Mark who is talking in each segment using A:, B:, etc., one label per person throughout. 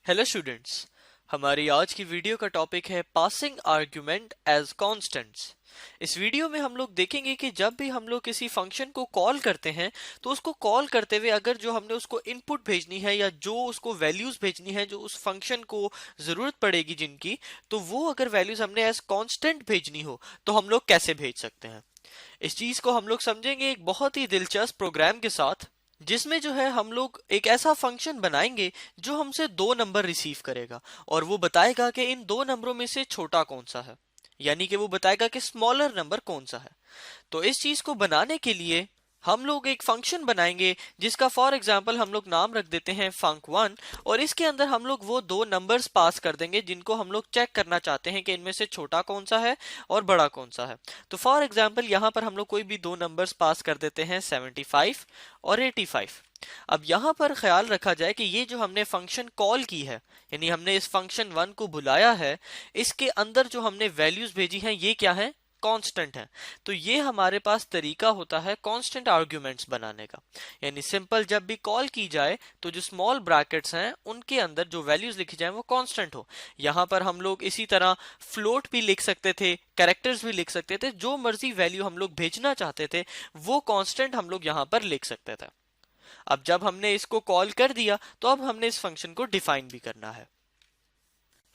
A: Hello students. हमारी आज की वीडियो का टॉपिक है पासिंग आर्ग्यूमेंट एज कांस्टेंट्स। इस वीडियो में हम लोग देखेंगे कि जब भी हम लोग किसी फंक्शन को कॉल करते हैं तो उसको कॉल करते हुए अगर जो हमने उसको इनपुट भेजनी है या जो उसको वैल्यूज भेजनी है जो उस फंक्शन को जरूरत पड़ेगी जिनकी, तो वो अगर वैल्यूज हमने एज कांस्टेंट भेजनी हो तो हम लोग कैसे भेज सकते हैं। इस चीज को हम लोग समझेंगे एक बहुत ही दिलचस्प प्रोग्राम के साथ, जिसमें जो है हम लोग एक ऐसा फंक्शन बनाएंगे जो हमसे दो नंबर रिसीव करेगा और वो बताएगा कि इन दो नंबरों में से छोटा कौन सा है, यानी कि वो बताएगा कि स्मॉलर नंबर कौन सा है। तो इस चीज को बनाने के लिए हम लोग एक फंक्शन बनाएंगे जिसका फॉर एग्जांपल हम लोग नाम रख देते हैं फंक1, और इसके अंदर हम लोग वो दो नंबर्स पास कर देंगे जिनको हम लोग चेक करना चाहते हैं कि इनमें से छोटा कौन सा है और बड़ा कौन सा है। तो फॉर एग्जांपल यहाँ पर हम लोग कोई भी दो नंबर्स पास कर देते हैं 75 और 85। अब यहाँ पर ख्याल रखा जाए कि ये जो हमने फंक्शन कॉल की है, यानी हमने इस फंक्शन 1 को बुलाया है, इसके अंदर जो हमने वैल्यूज भेजी हैं ये क्या है, कांस्टेंट है। तो ये हमारे पास तरीका होता है कांस्टेंट आर्ग्यूमेंट्स बनाने का, यानी सिंपल जब भी कॉल की जाए तो जो स्मॉल ब्रैकेट्स हैं उनके अंदर जो वैल्यूज लिखी जाए वो कांस्टेंट हो। यहाँ पर हम लोग इसी तरह फ्लोट भी लिख सकते थे, कैरेक्टर्स भी लिख सकते थे, जो मर्जी वैल्यू हम लोग भेजना चाहते थे वो कांस्टेंट हम लोग यहाँ पर लिख सकते थे। अब जब हमने इसको कॉल कर दिया तो अब हमने इस फंक्शन को डिफाइन भी करना है।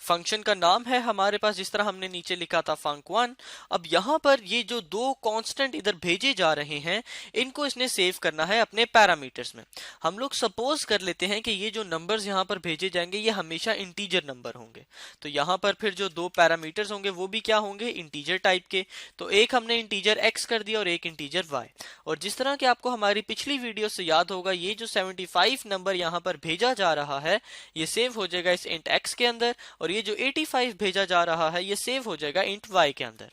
A: फंक्शन का नाम है हमारे पास जिस तरह हमने नीचे लिखा था फंक1। अब यहां पर ये जो दो कांस्टेंट इधर भेजे जा रहे हैं इनको इसने सेव करना है अपने पैरामीटर्स में। हम लोग सपोज कर लेते हैं कि ये जो नंबर्स यहां पर भेजे जाएंगे ये हमेशा इंटीजर नंबर होंगे। तो यहां पर फिर जो दो पैरामीटर्स होंगे वो भी क्या होंगे, इंटीजर टाइप के। तो एक हमने इंटीजर x कर दिया और एक इंटीजर y। और जिस तरह कि आपको हमारी पिछली वीडियो से याद होगा, ये जो 75 नंबर यहां पर भेजा जा रहा है ये सेव हो जाएगा इस इंट x के अंदर, और ये जो 85 भेजा जा रहा है ये सेव हो जाएगा इंट y के अंदर।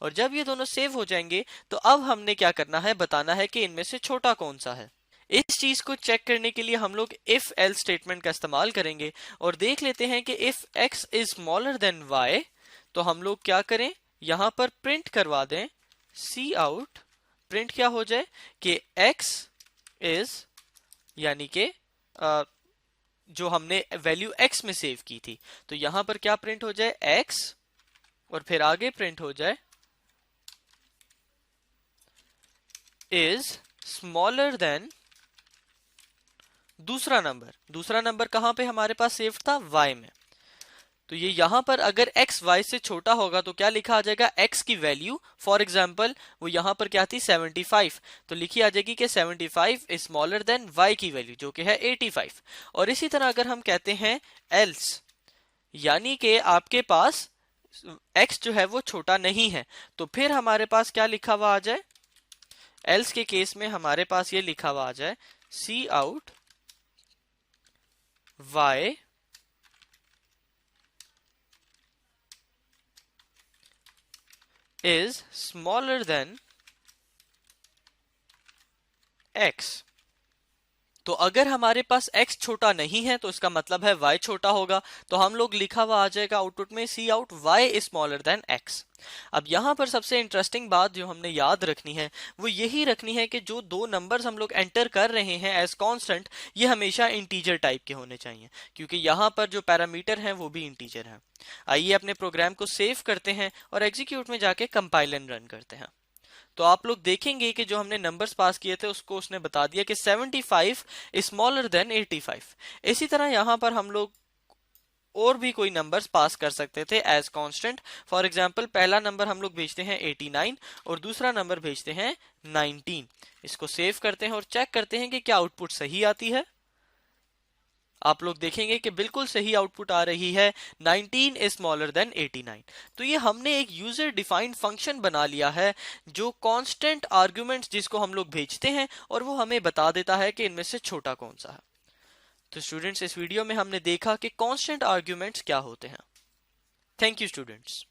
A: और जब ये दोनों सेव हो जाएंगे तो अब हमने क्या करना है, बताना है कि इनमें से छोटा कौन सा है। इस चीज को चेक करने के लिए हम लोग इफ एल स्टेटमेंट का इस्तेमाल करेंगे और देख लेते हैं कि if x is smaller then y तो हम लोग क्या करें, यहां पर प्रिंट करवा दें सी आउट। प्रिंट क्या हो जाए कि x इज, यानी कि जो हमने वैल्यू x में सेव की थी, तो यहां पर क्या प्रिंट हो जाए, x, और फिर आगे प्रिंट हो जाए इज स्मॉलर देन दूसरा नंबर। दूसरा नंबर कहां पे हमारे पास सेव था, y में। तो ये यहां पर अगर x y से छोटा होगा तो क्या लिखा आ जाएगा, x की वैल्यू फॉर एग्जांपल वो यहां पर क्या थी 75, तो लिखी आ जाएगी कि 75 इज स्मॉलर देन y की वैल्यू जो कि है 85। और इसी तरह अगर हम कहते हैं else, यानी कि आपके पास x जो है वो छोटा नहीं है, तो फिर हमारे पास क्या लिखा हुआ आ जाए, else के केस में हमारे पास ये लिखा हुआ आ जाए सी out y is smaller than x। तो अगर हमारे पास x छोटा नहीं है तो इसका मतलब है y छोटा होगा, तो हम लोग लिखा हुआ आ जाएगा आउटपुट में cout y is smaller than x। अब यहां पर सबसे इंटरेस्टिंग बात जो हमने याद रखनी है वो यही रखनी है कि जो दो नंबर्स हम लोग एंटर कर रहे हैं एज कांस्टेंट ये हमेशा इंटीजर टाइप के होने चाहिए, क्योंकि यहां पर जो पैरामीटर हैं वो भी इंटीजर हैं। आइए अपने प्रोग्राम को सेव करते हैं और एग्जीक्यूट में जाके कंपाइल एंड रन करते हैं। तो आप लोग देखेंगे कि जो हमने नंबर्स पास किए थे उसको उसने बता दिया कि 75 इज स्मॉलर देन 85। इसी तरह यहां पर हम लोग और भी कोई नंबर्स पास कर सकते थे एज कांस्टेंट। फॉर एग्जांपल पहला नंबर हम लोग भेजते हैं 89 और दूसरा नंबर भेजते हैं 19। इसको सेव करते हैं और चेक करते हैं कि क्या आउटपुट सही आती है। आप लोग देखेंगे कि बिल्कुल सही आउटपुट आ रही है, 19 इज स्मॉलर देन 89। तो ये हमने एक यूजर डिफाइंड फंक्शन बना लिया है जो कांस्टेंट आर्गुमेंट्स जिसको हम लोग भेजते हैं और वो हमें बता देता है कि इनमें से छोटा कौन सा है। तो स्टूडेंट्स इस वीडियो में हमने देखा कि कांस्टेंट आर्गुमेंट्स क्या होते हैं। Thank you students.